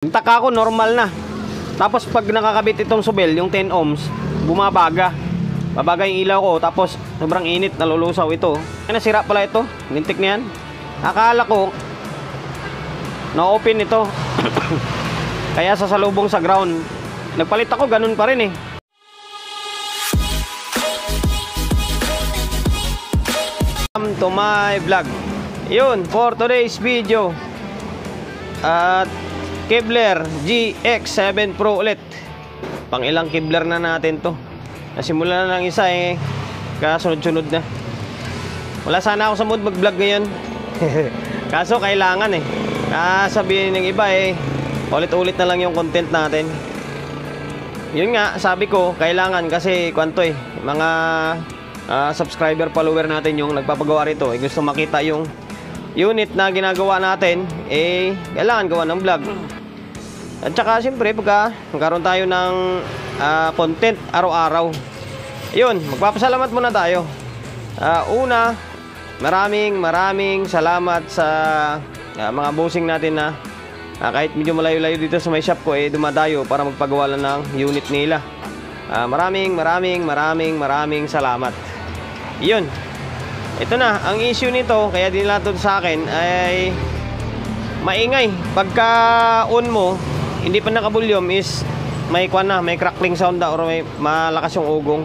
Yung taka ko normal na. Tapos pag nakakabit itong subel, yung 10 ohms, bumabaga. Babaga yung ilaw ko, tapos sobrang init, nalulusaw ito. Ay, nasira pala ito. Lintik na yan. Akala ko na-open ito. Kaya sasalubong sa ground. Nagpalit ako, ganun pa rin eh. Welcome to my vlog. Yun, for today's video. At Kevlar GX7 Pro ulit. Pang ilang Kevlar na natin to. Nasimula na ng isa eh, kasunod-sunod na. Wala sana ako sa mood mag-vlog ngayon. Kaso kailangan eh. Sabihin ng iba eh, ulit-ulit na lang yung content natin. Yun nga, sabi ko, kailangan kasi kwanto eh, mga subscriber, follower natin yung nagpapagawa rito eh, gusto makita yung unit na ginagawa natin eh, kailangan gawa ng vlog. At saka siyempre pagka magkaroon tayo ng content araw-araw, yun, magpapasalamat muna tayo. Una, maraming salamat sa mga bossing natin na kahit medyo malayo-layo dito sa may shop ko eh, dumadayo para magpagawa lang ng unit nila. Maraming salamat. Yun, ito na, ang issue nito, kaya din lang sa akin ay maingay. Pagka on mo, hindi pa naka-volume is may may crackling sound or may malakas yung ugong.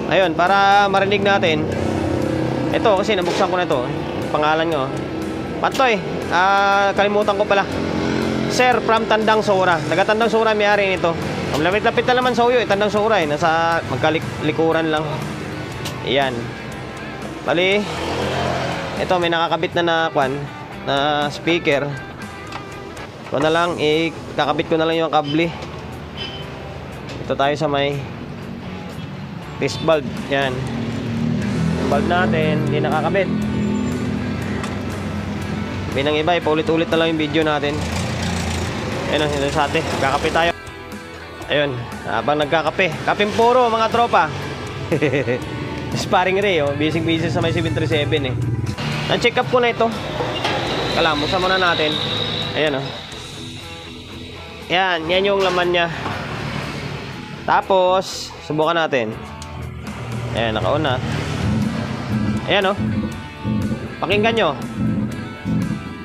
Ayun, para marinig natin. Ito kasi nabuksan ko na ito. Pangalan nyo Patoy, kalimutan ko pala. Sir from Tandang Sora. Taga Tandang Sora may-ari nito. Lapit-lapit na naman sa uyo, Tandang Sora eh. Nasa magkalikuran lang. Ayan. Bali, ito may nakakabit na na speaker. Ito na lang, kakabit ko na lang yung kable. Ito tayo sa may test bulb. Yan. Yung bulb natin, hindi nakakabit. Binang iba, paulit-ulit na lang yung video natin. Ayun, yun sa atin. Kakapit tayo. Ayun, habang nagkakape. Kaping puro, mga tropa. Sparring ray, oh. Busy sa may 737 eh. Na-check up ko na ito. Kalamusan muna natin. Ayan, oh. Yan yung laman niya. Tapos, subukan natin. Ayan, naka-on na. Ayan, oh. Pakinggan nyo.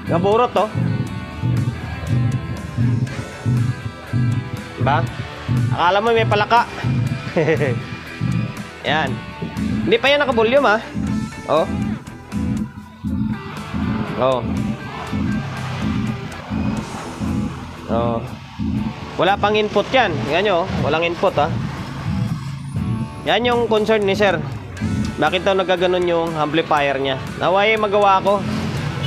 Gaburot, oh. Diba? Akala mo may palaka. Yan. Hindi pa yan naka-volume, ha. Oh. Oh. Oh. Wala pang input yan. Yan nyo, walang input, ha. Yan yung concern ni sir. Bakit daw nagkaganon yung amplifier niya? Naway magawa ko.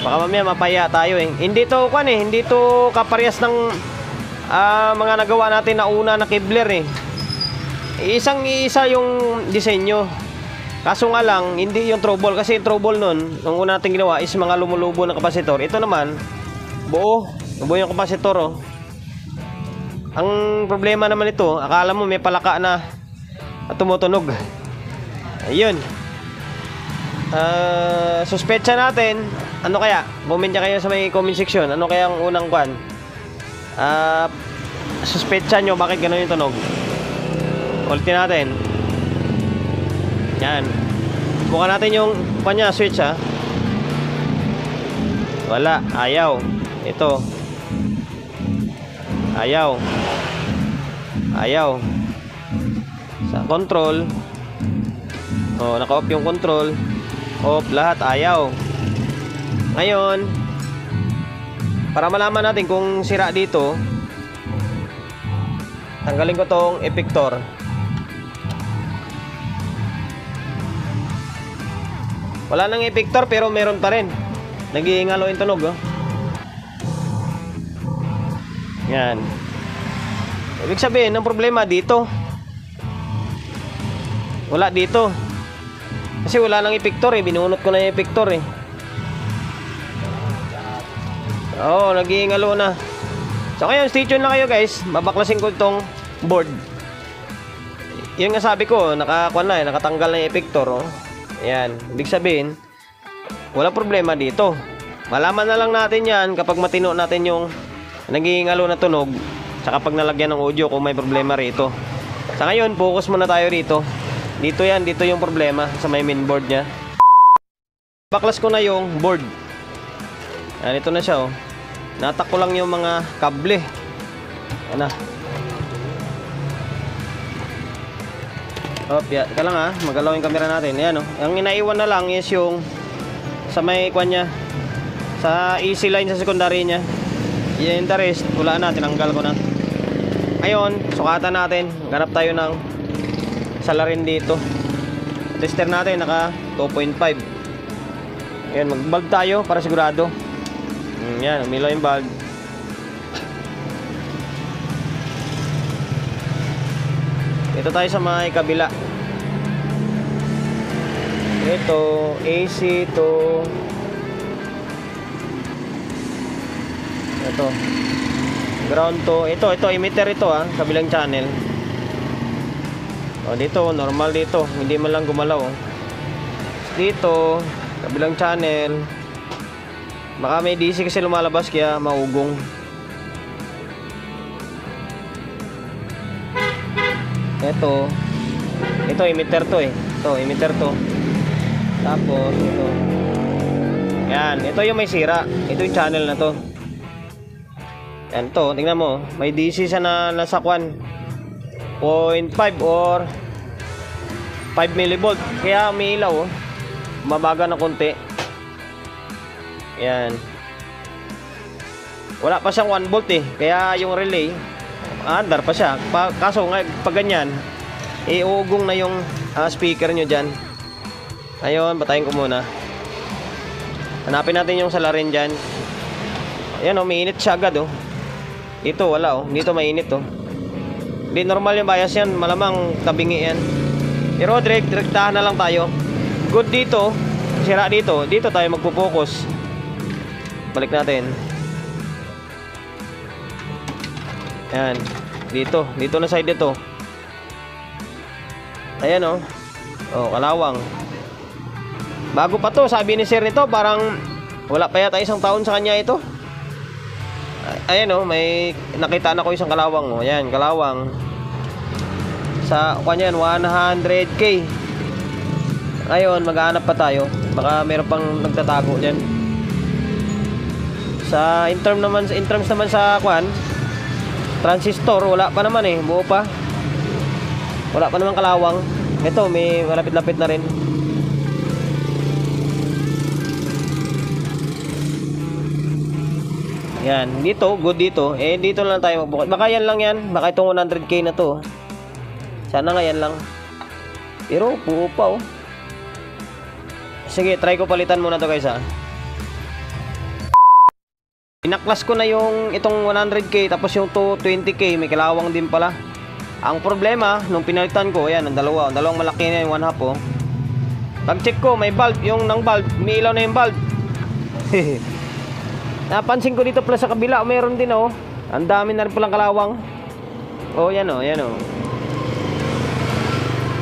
Baka mamaya mapaya tayo eh. Hindi to hindi to kaparehas ng mga nagawa natin na una na Kevlar eh. Isang-isa yung disenyo. Kaso nga lang, hindi yung trouble. Kasi yung trouble nun, nung una natin ginawa is mga lumulubo na kapasitor. Ito naman, buo yung kapasitor, oh. Ang problema naman ito, akala mo may palaka na tumutunog. Ayun. Suspetsa natin, ano kaya? Comment nyo kayo sa may comment section. Ano kaya ang unang suspetsa nyo bakit gano'n yung tunog? Ulitin natin. Yan. Bukan natin yung switch, ha. Wala, ayaw. Ito. Ayaw. Sa control, oh, naka-off yung control. Off lahat, ayaw. Ngayon, para malaman natin kung sira dito, tanggalin ko tong effector. Wala nang effector pero meron pa rin. Nag-iingalo yung tunog, oh. Yan. Ibig sabihin, ang problema dito. Wala dito. Kasi wala nang effector eh. Binunot ko na yung effector eh. Oo, nag-iingalo na. So ngayon, stay tuned na kayo guys. Babaklasin ko itong board. Yun nga sabi ko, nakatanggal na yung effector, oh. Ayan, ibig sabihin, wala problema dito. Malaman na lang natin yan kapag matino natin yung Nagingalo na tunog. Saka pag nalagyan ng audio kung may problema rito. Sa ngayon, focus muna tayo rito. Dito yan, dito yung problema sa may mainboard nya. Baklas ko na yung board. Yan, ito na siya oh. Natak ko lang yung mga kable. Yan na. Oh, ka lang ha, magalaw yung camera natin. Ayan oh. Ang inaiwan na lang is yung sa may kwan nya, sa easy line sa secondary nya. Yung the rest, wala na, tinanggal ko na. Ngayon, sukatan natin. Ganap tayo ng salarin dito. Tester natin, naka 2.5. Ayan, mag-bulb tayo para sigurado. Yan, umilaw yung bulb. Ito tayo sa may kabila. Ito, AC to. Ito. Ground to. Ito, emitter ito ah, kabilang channel. O, dito, normal dito. Hindi man lang gumalaw. Dito, kabilang channel. Baka may DC kasi lumalabas kaya maugong. Ito emitter to eh. Ito, emitter to. Tapos, ito. Yan, ito yung may sira. Ito yung channel na to. Yan to, tingnan mo. May DC siya na nasa kwan 0.5 or 5 millivolt. Kaya umiilaw oh. Mabaga na konti. Yan. Wala pa siyang 1 volt eh. Kaya yung relay andar pa siya. Kaso nga pag ganyan, iuugong na yung speaker nyo dyan. Ayun, batayin ko muna. Hanapin natin yung salarin dyan. Ayan oh, mainit siya agad oh. Dito wala oh, dito mainit oh. Hindi normal yung bias yan, malamang tabingi yan. Pero direktahan na lang tayo. Good dito, sira dito. Dito tayo magpo-focus. Balik natin. Ayan, dito na side ito. Ayan oh. Oh, kalawang. Bago pa to, sabi ni sir nito, parang wala pa yata isang taon sa kanya ito. Ayan oh, may nakita na ko isang kalawang oh. Ayan, kalawang. Sa kanya 100k. Ngayon, maghahanap pa tayo. Baka meron pang nagtatago diyan. Sa in terms naman sa kwan, transistor, wala pa naman eh, buo pa. Wala pa naman kalawang. Ito, may malapit-lapit na rin. Yan, dito, good dito. Eh, dito lang tayo magbukas. Baka yan lang yan. Baka itong 100k na to. Sana nga yan lang. Pero, buo pa oh. Sige, try ko palitan muna to guys ha. Pinaklas ko na yung itong 100k tapos yung 20k may kalawang din pala. Ang problema nung pinalitan ko, ayan, ang dalawang malaki na yung 1/2 oh. Pag check ko, may bulb, yung nang bulb, may ilaw na yung bulb. Napansin ko dito pala sa kabila, meron din oh. Ang dami na rin palang kalawang. Oh, yan oh, yan oh.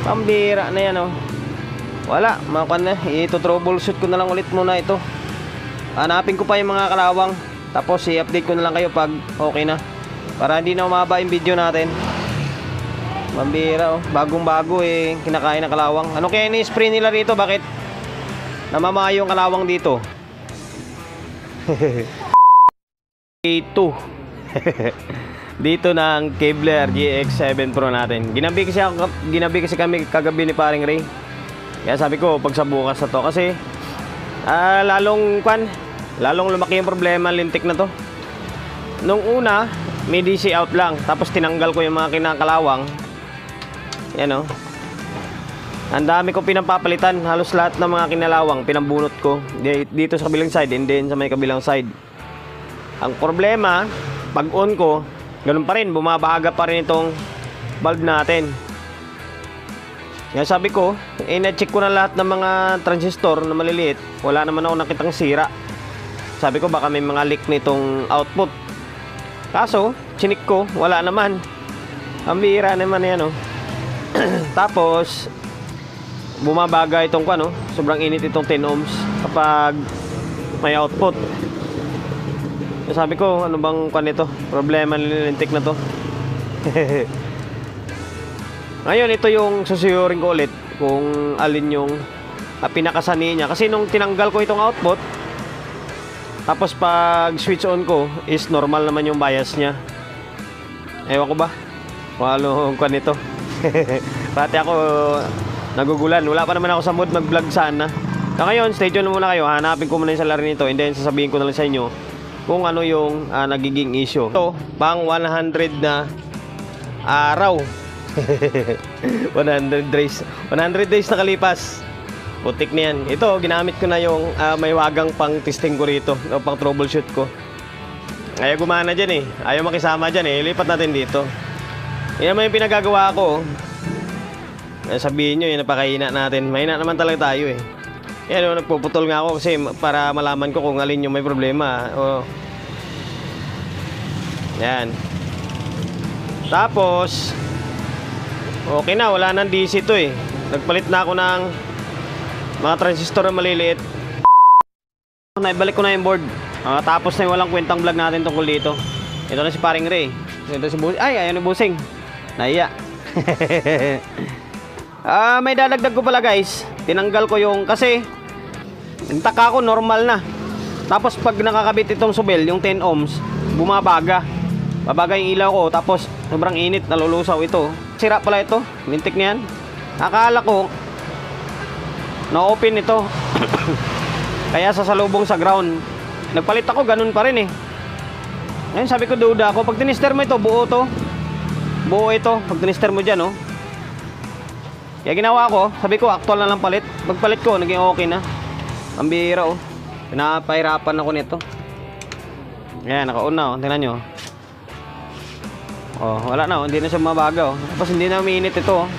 Pambira na yan oh. Wala, makuha na. Ito-troubleshoot ko na lang ulit muna ito. Hanapin ko pa yung mga kalawang. Tapos i-update ko na lang kayo pag okay na. Para hindi na umaba yung video natin. Mambira oh. Bagong-bago eh. Kinakain ng kalawang. Ano kaya ni-spray nila rito? Bakit namamayo yung kalawang dito? A2. Dito na ang Kevlar GX7 Pro natin. Ginabi kasi kami kagabi ni paring Ray. Kaya sabi ko pag sa bukas na to kasi lalong lumaki yung problema, lintik na to. Nung una may DC out lang, tapos tinanggal ko yung mga kinakalawang. Yan o. Ang dami ko pinapapalitan, halos lahat ng mga kinalawang pinambunot ko dito sa kabilang side and then sa may kabilang side. Ang problema, pag on ko, ganun pa rin, bumabaga pa rin itong bulb natin. Kaya sabi ko, na-check ko na lahat ng mga transistor na maliliit. Wala naman ako nakitang sira. Sabi ko baka may mga leak nitong output. Kaso, chinik ko, wala naman. Ang bihira naman yan, oh. Tapos, bumabaga itong ano, sobrang init itong 10 ohms kapag may output. Sabi ko, ano bang kwan ito? Problema ng lintik na to. Ngayon, ito yung susuyurin ko ulit kung alin yung pinakasani niya. Kasi nung tinanggal ko itong output, tapos pag switch on ko, is normal naman yung bias niya. Ewan ko ba? Kung anong kwan ito. Pati ako nagugulan. Wala pa naman ako sa mood mag-vlog sana. So ngayon, stay tuned muna kayo. Hanapin ko muna yung salarin nito and then sasabihin ko na lang sa inyo kung ano yung nagiging issue. Ito, pang 100 na araw. 100 days. 100 days na kalipas. Putik na yan. Ito, ginamit ko na yung may wagang pang testing ko rito. O pang troubleshoot ko. Ayaw gumana dyan eh. Ayaw makisama dyan eh. Lipat natin dito. Yan naman yung pinagagawa ko. Sabihin nyo, yun napakahina natin. Mahina naman talaga tayo eh. Yan, nagpuputol nga ako kasi para malaman ko kung alin yung may problema. Yan. Tapos, okay na, wala nang DC to eh. Nagpalit na ako ng mga transistor na maliliit. Naibalik ko na yung board. Tapos na yung walang kwentang vlog natin tungkol dito. Ito na si Paring Ray. Ito si Busing. Ay, ayun ni Busing. Nahiya. May dadagdag ko pala guys. Tinanggal ko yung kasi nagtaka ko normal na. Tapos pag nakakabit itong subel, yung 10 ohms, bumabaga. Babaga yung ilaw ko. Tapos sobrang init, nalulusaw ito. Sira pala ito. Lintik na yan. Akala ko na-open ito. Kaya sasalubong sa ground. Nagpalit ako, ganun pa rin eh. Ngayon sabi ko, duda ako. Pag tinister mo ito, buo to. Buo ito. Pag tinister mo dyan, oh. Kaya ginawa ko, sabi ko, actual na lang palit. Pagpalit ko, naging okay na. Ang bihira, oh. Pinapahirapan ako nito. Ayan, naka-on na, oh. Tingnan nyo. Oh, wala na, oh. Hindi na siya mabaga, oh. Tapos hindi na umiinit ito, oh.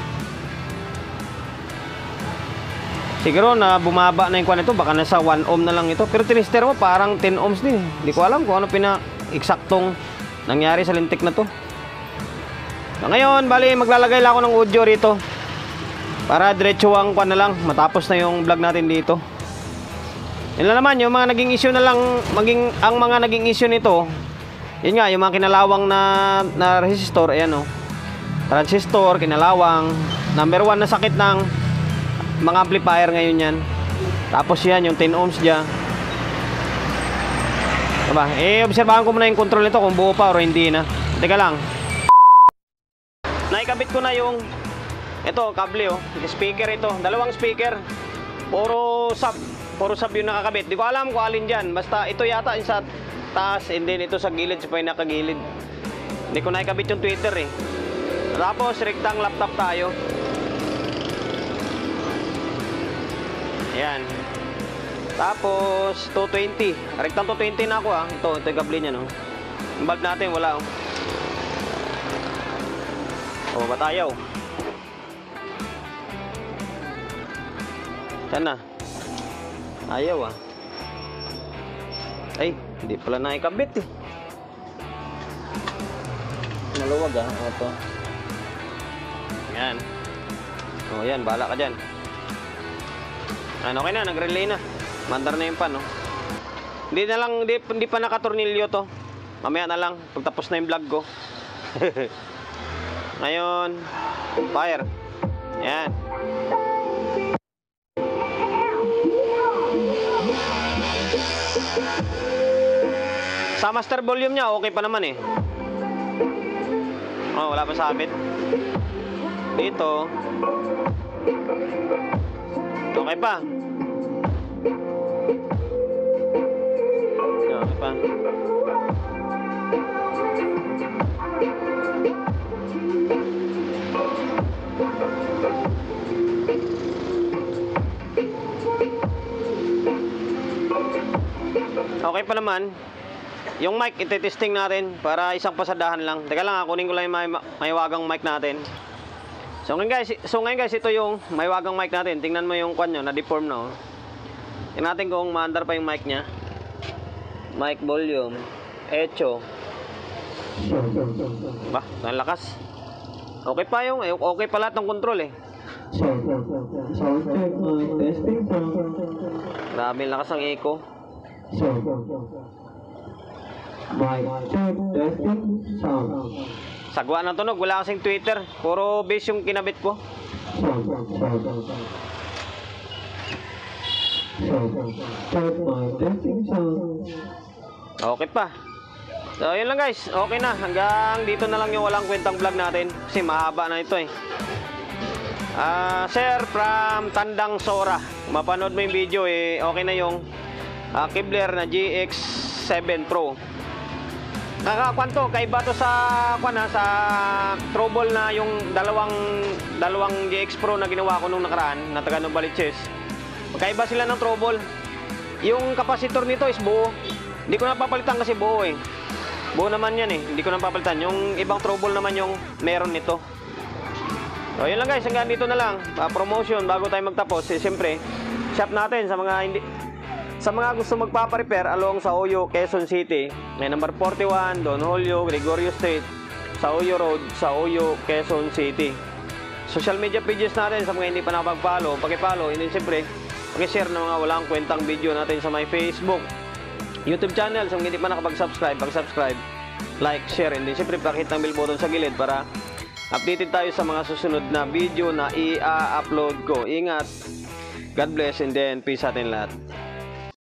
Siguro na bumaba na yung kwan ito, baka nasa 1 ohm na lang ito. Pero tinister mo, parang 10 ohms din. Hindi ko alam kung ano pina-eksaktong nangyari sa lintik na to. So, ngayon, bali, maglalagay lang ako ng audio rito. Para diretso ang kwan na lang, matapos na yung vlog natin dito. Yun lang naman, yung mga naging issue na lang, ang mga naging issue nito, yun nga, yung mga kinalawang na resistor, ayan o. Transistor, kinalawang, number 1 na sakit ng mga amplifier ngayon yan. Tapos yan, yung 10 ohms dyan. Diba? Obserbahan ko muna yung control nito kung buo pa o hindi na. Teka lang. Naikabit ko na yung ito, kable oh. Speaker ito. Dalawang speaker. Puro sub yung nakakabit. Di ko alam kung alin dyan. Basta ito yata yung sa taas and then ito sa gilid, sa pinakagilid. Hindi ko naikabit yung tweeter eh. Tapos, rektang laptop tayo. Ayan. Tapos 220. Rektang 220 na ako ah. Ito yung kable niya no. Yung bulb natin wala oh. Oh, batayaw. Sana. Ayaw ah. Ay, hindi pala naikabit eh. Maluwag ah. Ito. Ayan. Oh, yan. Bahala ka dyan. Ano, okay na, nag-relay na. Mandar na yung pan, no? Hindi pa nakatornilyo to. Mamaya na lang, pagtapos na yung vlog ko. Ngayon, fire. Yan. Sa master volume niya, okay pa naman eh. Oh, wala pa sabit. Dito. Okay pa. Okay pa. Okay pa naman. Yung mic, iti-testing natin para isang pasadahan lang. Teka lang, kunin ko lang yung may wagang mic natin. So ngayon guys, ito yung may wagang mic natin. Tingnan mo yung kwan nyo, na-deform na oh. Tingnan natin kung maandar pa yung mic nya. Mic volume, echo. Bah, ang lakas. Okay pa yung, okay pa lahat ng control eh. Grabe lakas ang echo. Mic check, testing, sound. Sagwa ng tunog, wala kasing Twitter. Puro base yung kinabit ko. Sound. Check, mic testing, sound. Okay pa. So, yun lang guys. Okay na. Hanggang dito na lang yung walang kwentang vlog natin. Kasi mahaba na ito eh. Sir from Tandang Sora. Mapanood mo yung video eh. Okay na yung Kevlar na GX7 Pro. Nakakwanto. Kaiba to sa sa trouble na yung dalawang GX Pro na ginawa ko nung nakaraan. Na taga Novaliches. Kaiba sila ng trouble. Yung capacitor nito is buo. Hindi ko napapalitan kasi buo eh. Buo naman yan eh. Hindi ko napapalitan. Yung ibang trouble naman yung meron nito. So yun lang guys. Hanggang dito na lang. Promotion bago tayo magtapos. Eh, siyempre, shop natin sa mga gusto magpaparepair along sa Oyo, Quezon City. May number 41, Don Julio, Gregorio Street. Sa Oyo Road, sa Oyo, Quezon City. Social media pages natin sa mga hindi pa nakapag-follow. Paki-follow. Hindi siyempre, paki-share ng mga walang kwentang video natin sa my Facebook, YouTube channel. Sa mga hindi pa nakapag-subscribe, pag-subscribe, like, share, and then siyempre pakit ng bell button sa gilid para updated tayo sa mga susunod na video na i-upload ko. Ingat, God bless, and then peace sa atin lahat.